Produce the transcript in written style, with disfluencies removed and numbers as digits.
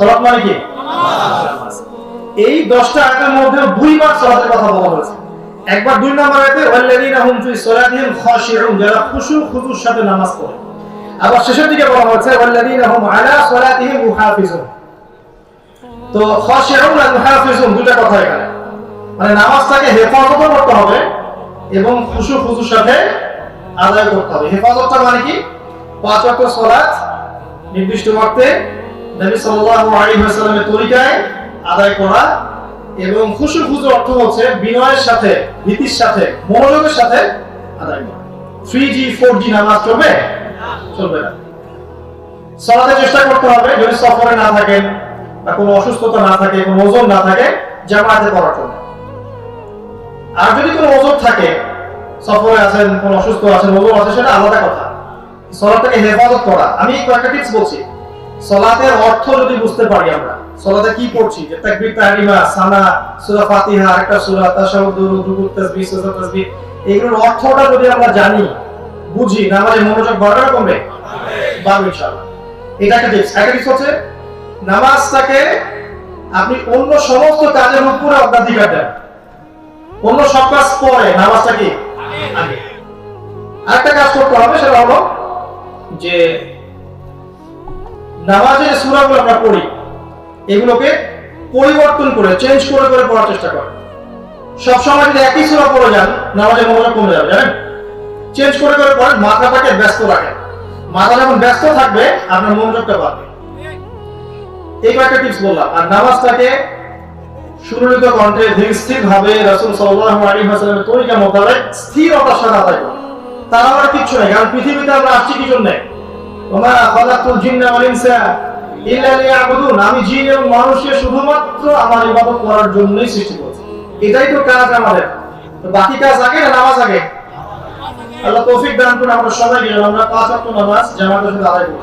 সালাত মানে কি? নামাজ। এই 10টা আয়াতের মধ্যে দুইবার সালাতের কথা বলা হয়েছে। একবার 2 নম্বর আয়াতে ওয়াল্লাযীনা হুম ফি সালাতিহিম খাশিউন, যারা খুশু খুজুর সাথে নামাজ পড়ে। আবার শেষের দিকে বলা হয়েছে ওয়াল্লাযীনা হুম আলা সালাতিহিম মুহাফিজুন। তো খাশিউন আর মুহাফিজুন দুটো কথা এখানে, মানে নামাজটাকে হেফাজত করতে হবে এবং খুশু খুজুর সাথে আদায় করতে হবে। হেফাজতটা মানে কি? 5 ওয়াক্ত সালাত নির্দিষ্ট ওয়াক্তে নবী সাল্লাল্লাহু আলাইহি ওয়াসাল্লামের তরিকায় আদায় করা, এবং খুশু খুজু অর্থ হচ্ছে বিনয়ের সাথে, ভীতির সাথে, মনোযোগের সাথে আদায় করা। 3G 4G নামাজ চলবে না। সালাতে চেষ্টা করতে হবে, যদি সফরে না থাকেন বা কোনো অসুস্থতা না থাকে, কোনো ওজন না থাকে, জামাতে পড়ার জন্য। আর যদি কোনো ওজন থাকে, সফরে আছেন, কোনো অসুস্থ আছেন, ওজন আছে, সেটা আলাদা কথা। সালাতটাকে হেফাজত করা। আমি কয়েকটা টিপস বলছি। সালাতের অর্থ যদি বুঝতে পারি, আমরা সালাতে কি পড়ছি, যে তাকবীর, তাহরিমা, সানা, সূরা ফাতিহা, আরেকটা সূরা, তাশাহুদ, রুকু, তাসবিহ, সুজুদ, তাসবিহ, এগুলোর অর্থটা যদি আমরা জানি, বুঝি, নামাজে মনোযোগ বাড়বে না কমবে? বাড়বে ইনশাআল্লাহ। এটা একটা টিপস। একটা টিপস হচ্ছে নামাজটাকে আপনি অন্য সমস্ত কাজের উপরে অগ্রাধিকার দেন। অন্য সব কাজ পরে, নামাজটা কি আগে। আরেকটা কাজ করতে হবে, সেটা হলো যে নামাজের সূরাগুলো আমরা পড়ি, এগুলোকে পরিবর্তন করে, চেঞ্জ করে করে পড়ার চেষ্টা করেন। সবসময় যদি একই সূরা পড়ে যান, নামাজের মনোযোগ কমে যাবে, জানেন? চেঞ্জ করে করে পড়েন, মাথাটাকে ব্যস্ত রাখেন। মাথা যখন ব্যস্ত থাকবে, আপনার মনোযোগটা বাড়বে। এই কয়েকটা টিপস বললাম। আর নামাজটাকে সুরলিত কণ্ঠে, ধীর স্থির ভাবে, রাসূল সাল্লাল্লাহু আলাইহি ওয়াসাল্লামের তরিকা মোতাবেক স্থিরতার সাথে আদায় করুন। তার আমার কিচ্ছু নেই, কারণ পৃথিবীতে আমরা আসছি কি জন্য? ওমা খালাকুল জিন্না ওয়াল ইনসা ইল্লা লিয়াবুদুন, আমি জিন এবং মানুষকে শুধুমাত্র আমার ইবাদত করার জন্যই সৃষ্টি করেছি। এটাই তো কাজ আমাদের। তো বাকি কাজ আগে না নামাজ আগে? আল্লাহ তৌফিক দান করুন আমরা সবাইকে, আমরা 5 ওয়াক্ত নামাজ জামাতের সাথে আদায় করব।